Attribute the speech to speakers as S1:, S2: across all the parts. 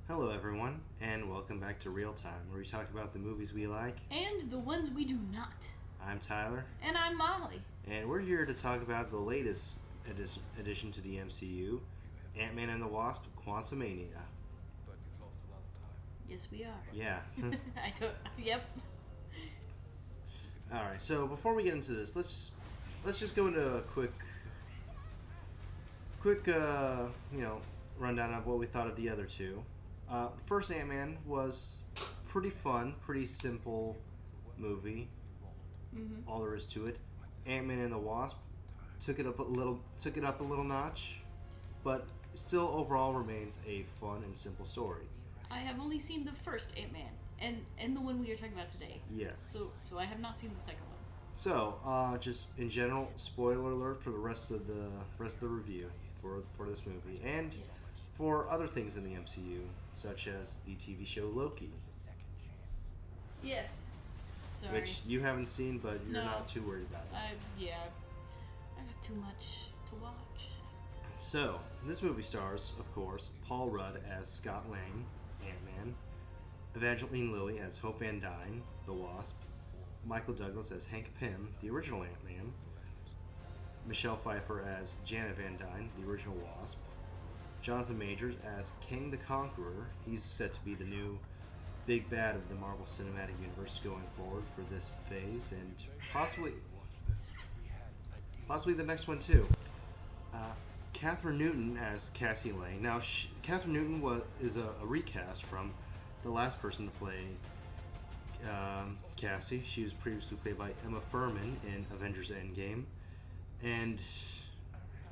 S1: Hello, everyone, and welcome back to Real Time, where we talk about the movies we like.
S2: And the ones we do not.
S1: I'm Tyler.
S2: And I'm Molly.
S1: And we're here to talk about the latest addition to the MCU, Antman and the Wasp: Quantumania.
S2: Yes, we are.
S1: Yeah.
S2: Yep.
S1: All right. So before we get into this, let's just go into a quick rundown of what we thought of the other two. First Ant-Man was pretty fun, pretty simple movie.
S2: Mm-hmm.
S1: All there is to it. Ant-Man and the Wasp took it up a little notch, but still overall remains a fun and simple story.
S2: I have only seen the first Ant-Man and the one we are talking about today.
S1: Yes.
S2: So I have not seen the second one.
S1: So, just in general, spoiler alert for the rest of the review for this movie and
S2: Yes.
S1: for other things in the MCU, such as the TV show Loki,
S2: Yes. Sorry.
S1: which you haven't seen, but you're
S2: No.
S1: not too worried about it.
S2: I got too much to watch.
S1: So, this movie stars, of course, Paul Rudd as Scott Lang, Ant-Man, Evangeline Lilly as Hope Van Dyne, the Wasp, Michael Douglas as Hank Pym, the original Ant-Man, Michelle Pfeiffer as Janet Van Dyne, the original Wasp, Jonathan Majors as King the Conqueror. He's set to be the new big bad of the Marvel Cinematic Universe going forward for this phase, and possibly the next one too. Catherine Newton as Cassie Lang. Now, Catherine Newton is a recast from the last person to play Cassie. She was previously played by Emma Furman in Avengers Endgame. And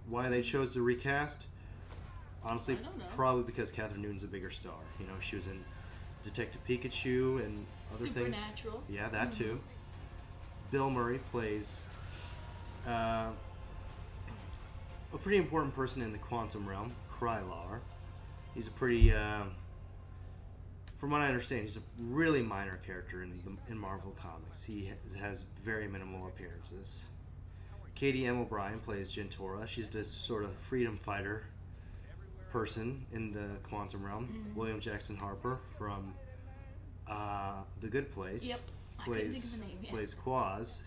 S1: why they chose to recast? Honestly,
S2: I don't know.
S1: probably because Catherine Newton's a bigger star. You know, she was in Detective Pikachu and other things.
S2: Supernatural.
S1: Yeah, that too. Bill Murray plays a pretty important person in the quantum realm, Krylar. He's a pretty, from what I understand, he's a really minor character in Marvel Comics. He has very minimal appearances. Katie M. O'Brien plays Jentora. She's this sort of freedom fighter person in the quantum realm.
S2: Mm-hmm.
S1: William Jackson Harper from The Good Place.
S2: Yep. I couldn't think of the name, yeah.
S1: Plays Quaz.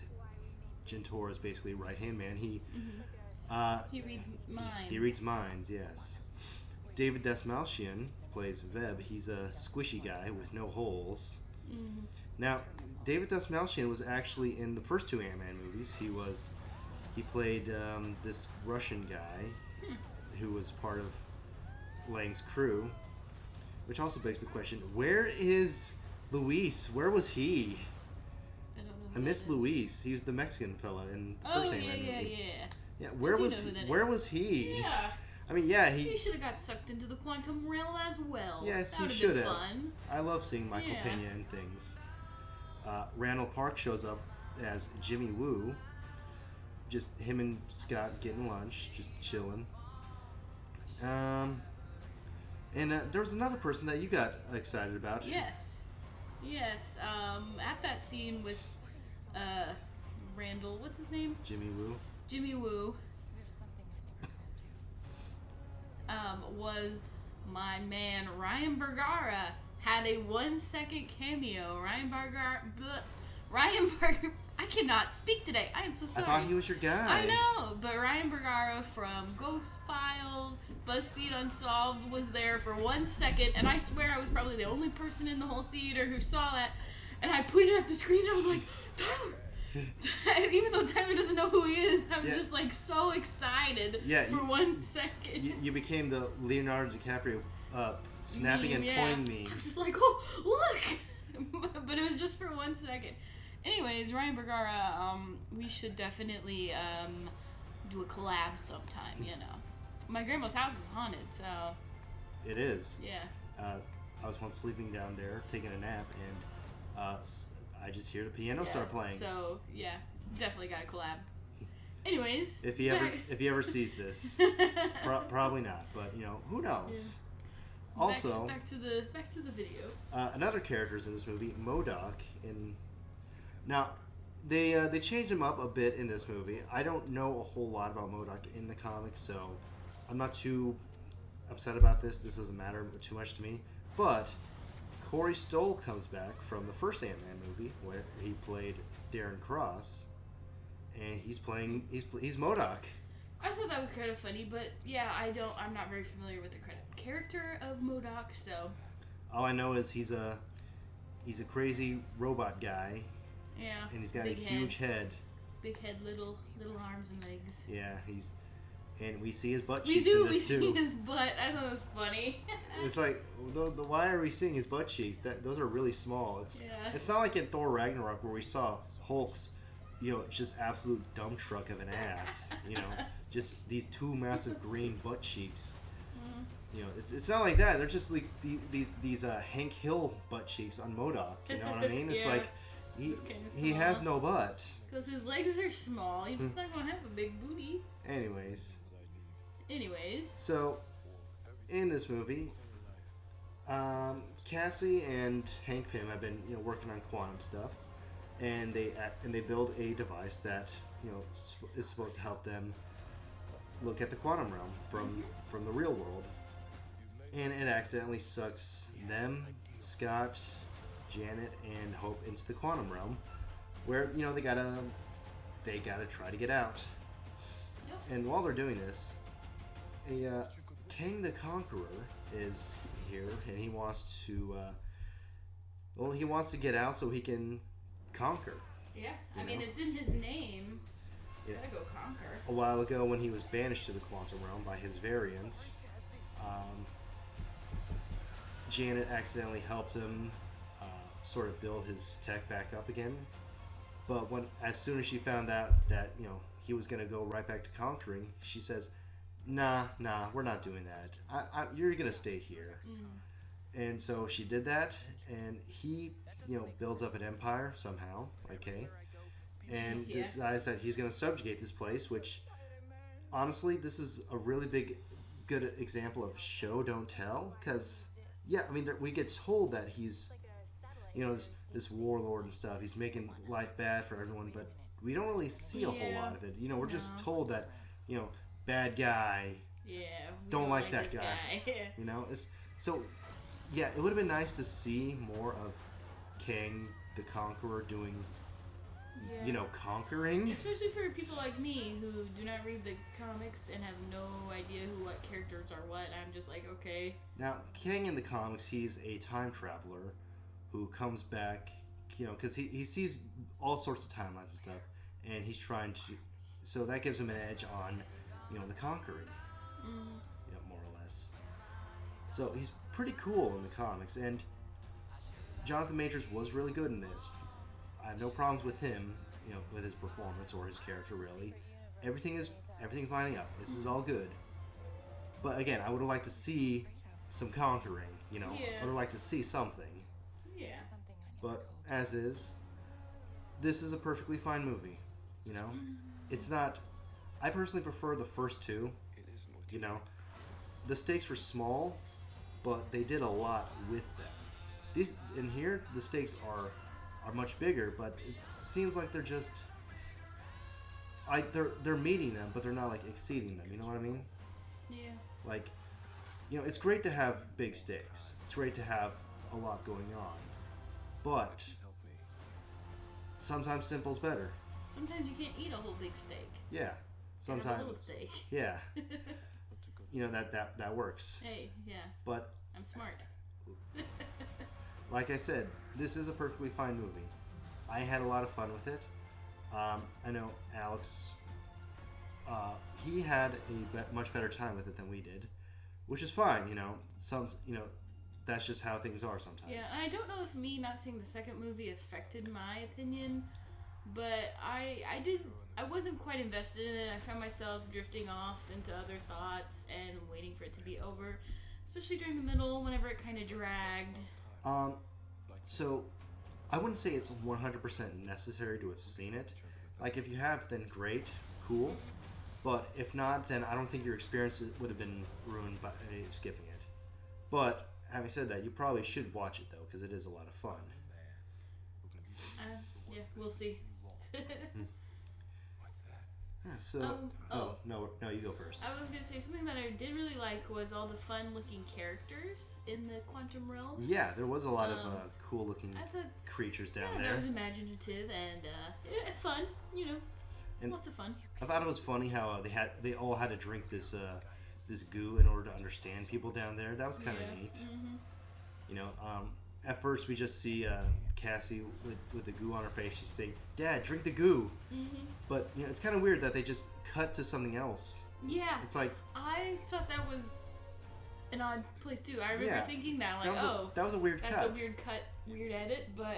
S1: Jentora's basically right-hand man. He
S2: reads minds.
S1: He reads minds, yes. David Dastmalchian plays Veb. He's a squishy guy with no holes.
S2: Mm-hmm.
S1: Now, David Dastmalchian was actually in the first two Ant-Man movies. He played this Russian guy who was part of Lang's crew, which also begs the question, where is Luis? Where was he?
S2: I don't know.
S1: I miss Luis. He was the Mexican fella in the first Ant-Man movie.
S2: Yeah.
S1: Yeah, where was he?
S2: Yeah.
S1: I mean, yeah,
S2: He should have got sucked into the quantum realm as well.
S1: Yes,
S2: that
S1: he should have.
S2: Fun.
S1: I love seeing Michael
S2: Yeah.
S1: Pena and things. Randall Park shows up as Jimmy Woo. Just him and Scott getting lunch, just chilling. And there was another person that you got excited about.
S2: Yes. At that scene with Randall, what's his name?
S1: Jimmy Woo.
S2: Jimmy Woo. Was my man Ryan Bergara had a 1-second cameo. Ryan Bergara. I cannot speak today. I am so sorry.
S1: I thought he was your guy.
S2: I know, but Ryan Bergara from Ghost Files, BuzzFeed Unsolved was there for 1 second, and I swear I was probably the only person in the whole theater who saw that. And I pointed at the screen and I was like, Tyler! Even though Tyler doesn't know who he is, I was just like so excited for 1 second.
S1: You became the Leonardo DiCaprio snapping and pointing meme.
S2: I was just like, oh, look! But it was just for 1 second. Anyways, Ryan Bergara, we should definitely do a collab sometime, you know. My grandma's house is haunted, so...
S1: It is.
S2: Yeah.
S1: I was once sleeping down there, taking a nap, and I just hear the piano start playing.
S2: So, yeah, definitely got a collab. Anyways...
S1: If he ever sees this. Probably not, but, you know, who knows?
S2: Yeah.
S1: Also...
S2: Back to the video.
S1: Another character's in this movie, MODOK, Now, they changed him up a bit in this movie. I don't know a whole lot about MODOK in the comics, so I'm not too upset about this. This doesn't matter too much to me. But Corey Stoll comes back from the first Ant-Man movie where he played Darren Cross, and he's MODOK.
S2: I thought that was kind of funny, but yeah, I'm not very familiar with the character of MODOK, so.
S1: All I know is he's a crazy robot guy.
S2: Yeah.
S1: And he's got a huge head.
S2: Big head, little arms and legs.
S1: Yeah, and we see his butt cheeks in this too.
S2: We see his butt. I thought it was funny.
S1: It's like, why are we seeing his butt cheeks? Those are really small. It's not like in Thor Ragnarok where we saw Hulk's, just absolute dump truck of an ass. Just these two massive green butt cheeks. It's not like that. They're just like these Hank Hill butt cheeks on MODOK. You know what I mean? It's like he has no butt.
S2: Because his legs are small. He's just not gonna have a big booty.
S1: Anyways.
S2: So,
S1: in this movie, Cassie and Hank Pym have been working on quantum stuff, and they build a device that is supposed to help them look at the quantum realm from the real world, and it accidentally sucks them, Scott, Janet, and Hope into the quantum realm, where they gotta try to get out.
S2: Yep.
S1: And while they're doing this, King the Conqueror is here, and he wants to get out so he can conquer.
S2: Yeah, I mean it's in his name. He's gotta go conquer.
S1: A while ago, when he was banished to the quantum realm by his variants, Janet accidentally helped him sort of build his tech back up again. But as soon as she found out that he was gonna go right back to conquering, she says, Nah, we're not doing that. You're gonna stay here. Mm-hmm. And so she did that, and he, builds up an empire somehow, okay, and decides that he's gonna subjugate this place. Which, honestly, this is a really good example of show don't tell. Because, we get told that he's, this warlord and stuff. He's making life bad for everyone, but we don't really see a whole lot of it. We're just told that, bad guy.
S2: Yeah.
S1: Don't like that guy. It would have been nice to see more of King the Conqueror doing, conquering.
S2: Especially for people like me who do not read the comics and have no idea what characters are what. I'm just like, okay.
S1: Now, King in the comics, he's a time traveler who comes back, because he sees all sorts of timelines and stuff, and he's trying to. So that gives him an edge on. The conquering, more or less. So he's pretty cool in the comics, and Jonathan Majors was really good in this. I have no problems with him, with his performance or his character, really. Everything's lining up. This is all good. But again, I would have liked to see some conquering, I would have liked to see something.
S2: Yeah.
S1: But as is, this is a perfectly fine movie, It's not... I personally prefer the first two. The stakes were small, but they did a lot with them. These in here, the stakes are much bigger, but it seems like they're just they're meeting them, but they're not exceeding them. You know what I mean?
S2: Yeah.
S1: It's great to have big stakes. It's great to have a lot going on, but sometimes simple's better.
S2: Sometimes you can't eat a whole big steak.
S1: Yeah. Sometimes
S2: have a little steak.
S1: Yeah. that works.
S2: Hey, yeah.
S1: But
S2: I'm smart.
S1: Like I said, this is a perfectly fine movie. I had a lot of fun with it. I know Alex. He had a much better time with it than we did, which is fine. That's just how things are sometimes.
S2: Yeah, I don't know if me not seeing the second movie affected my opinion, but I wasn't quite invested in it. I found myself drifting off into other thoughts and waiting for it to be over, especially during the middle whenever it kind of dragged.
S1: So I wouldn't say it's 100% necessary to have seen it. If you have, then great, cool. But if not, then I don't think your experience would have been ruined by skipping it. But having said that, you probably should watch it though, because it is a lot of fun.
S2: Yeah, we'll see.
S1: Yeah, so, no, you go first.
S2: I was gonna say something that I did really like was all the fun-looking characters in the quantum realm.
S1: Yeah, there was a lot of cool-looking creatures down there.
S2: That was imaginative and fun. And lots of fun.
S1: I thought it was funny how they all had to drink this goo in order to understand people down there. That was kind of neat. Mm-hmm. At first we just see Cassie with the goo on her face. She's saying, "Dad, drink the goo." Mm-hmm. But it's kind of weird that they just cut to something else.
S2: Yeah.
S1: It's like
S2: I thought that was an odd place too. I remember thinking that
S1: that was a weird cut.
S2: That's a weird cut, weird edit, but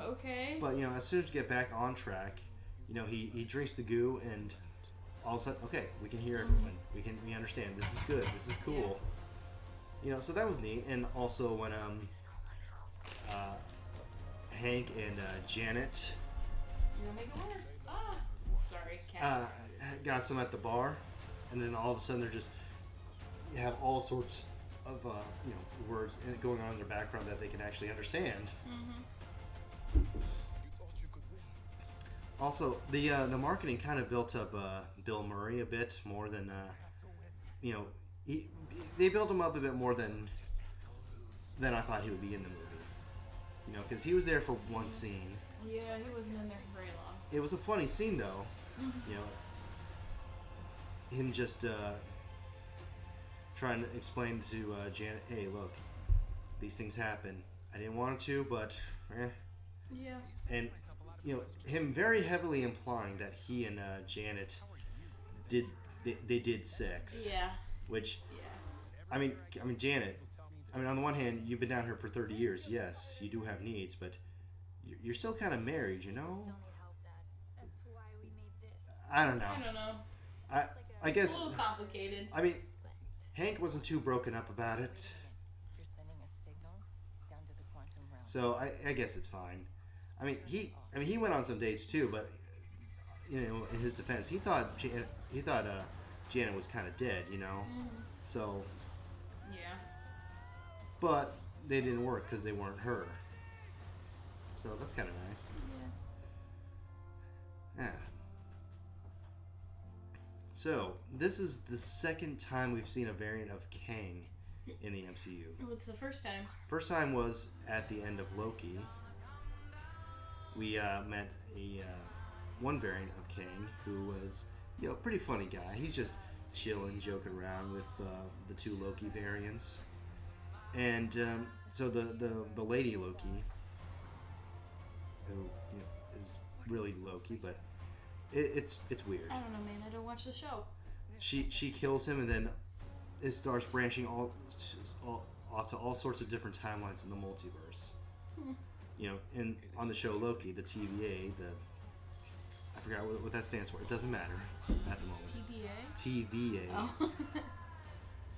S2: okay.
S1: But as soon as we get back on track, he drinks the goo and all of a sudden, okay, we can hear everyone. We understand. This is good. This is cool. Yeah. So that was neat. And also when Hank and Janet.
S2: You're gonna make it worse. Sorry, cat.
S1: Got some at the bar, and then all of a sudden you have all sorts of words going on in their background that they can actually understand. Mm-hmm. Also, the marketing kind of built up Bill Murray a bit more than they built him up a bit more than I thought he would be in the movie. Because he was there for one scene.
S2: Yeah, he wasn't in there for very long.
S1: It was a funny scene, though. Mm-hmm. Him just trying to explain to Janet, "Hey, look, these things happen. I didn't want it to, but
S2: Yeah.
S1: And him very heavily implying that he and Janet did sex.
S2: Yeah.
S1: Which.
S2: Yeah.
S1: I mean, Janet. On the one hand, you've been down here for 30 years. Yes, you do have needs, but you're still kind of married, I don't know. I guess
S2: it's a little complicated.
S1: Hank wasn't too broken up about it. So I guess it's fine. He went on some dates too, but in his defense, he thought Janet was kind of dead,
S2: Mm-hmm.
S1: So.
S2: Yeah.
S1: But they didn't work because they weren't her. So that's kind of nice. Yeah. So this is the second time we've seen a variant of Kang in the MCU.
S2: What's the first time?
S1: First time was at the end of Loki. We met one variant of Kang who was a pretty funny guy. He's just chilling, joking around with the two Loki variants. And so the lady Loki, who is really Loki, but it's weird.
S2: I don't know, man. I don't watch the show.
S1: She kills him, and then it starts branching off to all sorts of different timelines in the multiverse. And on the show Loki, the TVA, I forgot what that stands for. It doesn't matter at the moment. TVA.
S2: Oh.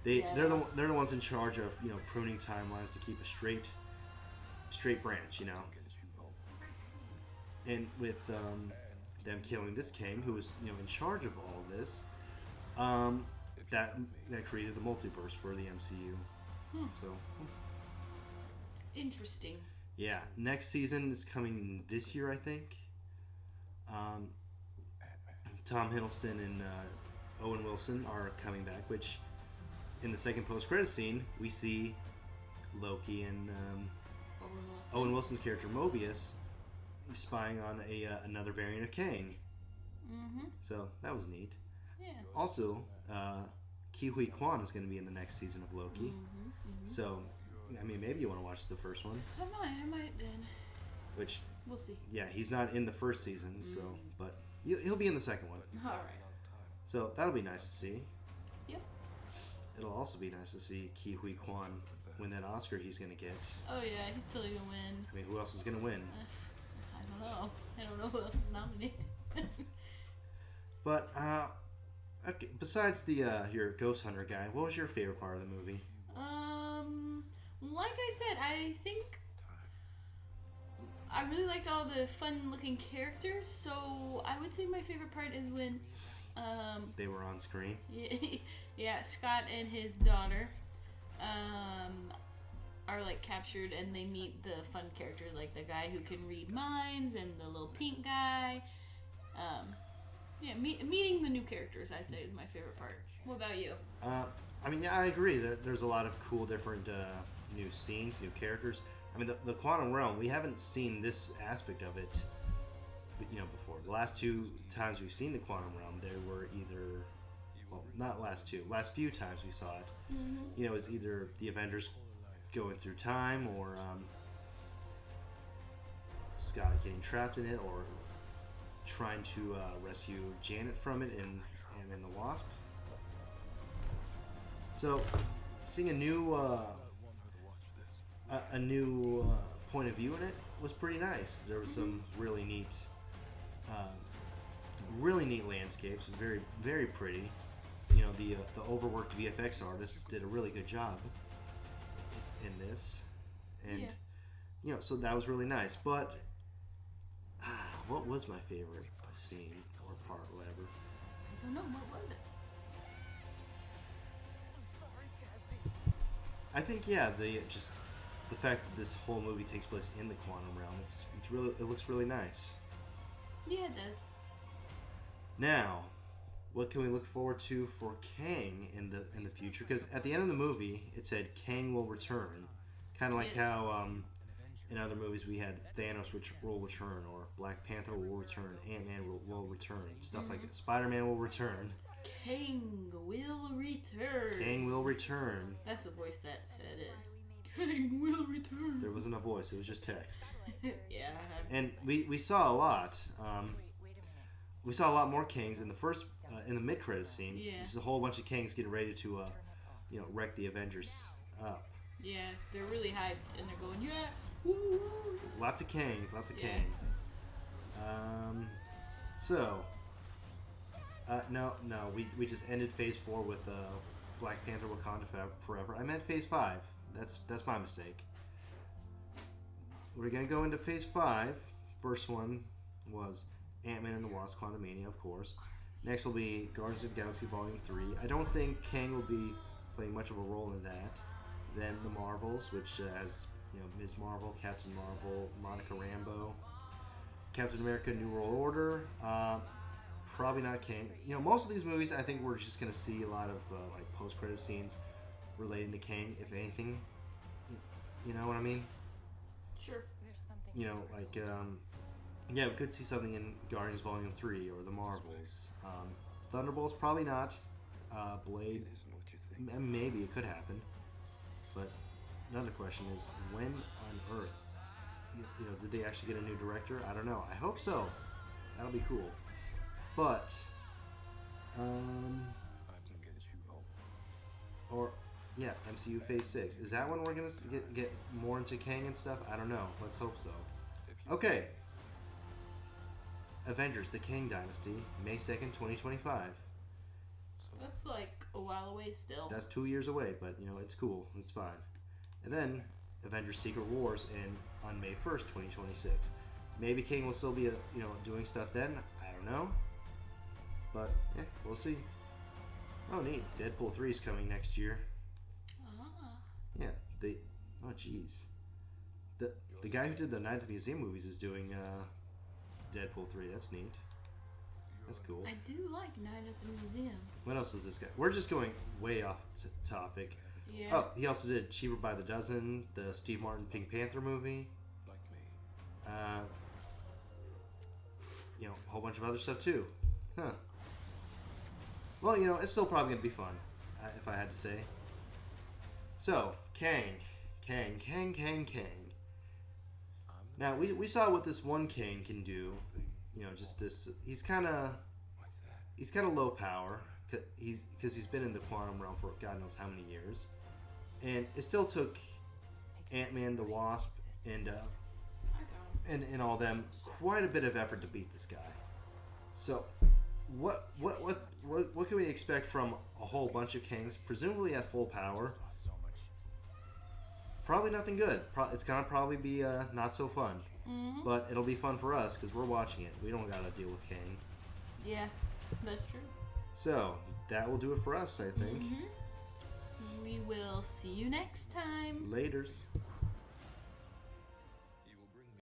S1: They're the ones in charge of pruning timelines to keep a straight branch, And with them killing this Kang, who was in charge of all of this, that created the multiverse for the MCU. So
S2: interesting.
S1: Yeah, next season is coming this year, I think. Tom Hiddleston and Owen Wilson are coming back, which. In the second post-credit scene, we see Loki and Owen Wilson's character Mobius spying on another variant of Kang. Mm-hmm. So that was neat.
S2: Yeah.
S1: Also, Ke Huy Quan is going to be in the next season of Loki.
S2: Mm-hmm. Mm-hmm.
S1: So, maybe you want to watch the first one.
S2: I might then.
S1: Which
S2: we'll see.
S1: Yeah, he's not in the first season, so but he'll be in the second one.
S2: All right.
S1: So that'll be nice to see.
S2: Yep.
S1: It'll also be nice to see Ke Huy Quan win that Oscar he's going to get.
S2: Oh, yeah, he's totally going to win.
S1: Who else is going to win?
S2: I don't know who else is nominated.
S1: But, okay, besides your Ghost Hunter guy, what was your favorite part of the movie?
S2: Like I said, I think I really liked all the fun-looking characters, so I would say my favorite part is when
S1: they were on screen.
S2: Yeah, Scott and his daughter are captured, and they meet the fun characters, like the guy who can read minds and the little pink guy. Yeah, meeting the new characters, I'd say, is my favorite part. What about you?
S1: I mean, yeah, I agree. There's a lot of cool, different new scenes, new characters. I mean, the Quantum Realm, we haven't seen this aspect of it, before. The last two times we've seen the Quantum Realm, they were either, well, not last few times we saw it, it was either the Avengers going through time, or Scott getting trapped in it, or trying to rescue Janet from it in the Wasp. So, seeing a new point of view in it was pretty nice. There was some really neat landscapes, very very pretty. The overworked VFX artists did a really good job in this, and so that was really nice. But what was my favorite scene or part, whatever?
S2: I don't know. What was it?
S1: I think the fact that this whole movie takes place in the quantum realm. It looks really nice.
S2: Yeah, it does.
S1: Now, what can we look forward to for Kang in the future? Because at the end of the movie, it said Kang will return, kind of like how in other movies we had Thanos will return, or Black Panther will return, Ant-Man will return, stuff like that. Spider-Man will return.
S2: Kang will return.
S1: Kang will return.
S2: That's the voice that said it. Kang will return.
S1: There wasn't a voice; it was just text.
S2: Yeah.
S1: And we saw a lot. We saw a lot more Kangs in the first in the mid-credits scene.
S2: Yeah.
S1: Just a whole bunch of Kangs getting ready to wreck the Avengers up.
S2: Yeah, they're really hyped and they're going, yeah, woo.
S1: Lots of Kangs.
S2: Yeah.
S1: So. No, we just ended Phase 4 with Black Panther Wakanda Forever. I meant Phase 5. That's my mistake. We're gonna go into Phase 5. First one was Antman and the Wasp: Quantumania, of course. Next will be Guardians of the Galaxy Volume 3. I don't think Kang will be playing much of a role in that. Then the Marvels, which has Ms. Marvel, Captain Marvel, Monica Rambeau, Captain America: New World Order. Probably not Kang. Most of these movies, I think we're just gonna see a lot of post-credit scenes relating to Kang, if anything. You know what I mean?
S2: Sure.
S1: We could see something in Guardians Volume 3 or the Marvels. Thunderbolts, probably not. Blade, maybe it could happen. But another question is, when on Earth, did they actually get a new director? I don't know. I hope so. That'll be cool. But, MCU Phase 6. Is that when we're going to get more into Kang and stuff? I don't know. Let's hope so. Okay. Avengers: The Kang Dynasty, May 2nd, 2025.
S2: That's like a while away still.
S1: That's 2 years away, but, it's cool. It's fine. And then, Avengers: Secret Wars on May 1st, 2026. Maybe Kang will still be, doing stuff then. I don't know. But, yeah, we'll see. Oh, neat. Deadpool 3 is coming next year. Yeah, oh, jeez. The guy who did the Night at the Museum movies is doing Deadpool 3. That's neat. That's cool.
S2: I do like Night at the Museum.
S1: What else is this guy? We're just going way off topic.
S2: Yeah.
S1: Oh, he also did Cheaper by the Dozen, the Steve Martin Pink Panther movie. A whole bunch of other stuff too. Huh. Well, it's still probably going to be fun, if I had to say. So, Kang. Now, we saw what this one Kang can do. Just this. He's kind of low power, because he's been in the quantum realm for God knows how many years. And it still took Ant-Man, the Wasp, and all them quite a bit of effort to beat this guy. So, what can we expect from a whole bunch of Kangs, presumably at full power? Probably nothing good. It's gonna probably be not so fun, but it'll be fun for us because we're watching it. We don't gotta deal with Kang.
S2: Yeah, that's true.
S1: So that will do it for us, I think.
S2: We will see you next time.
S1: Laters.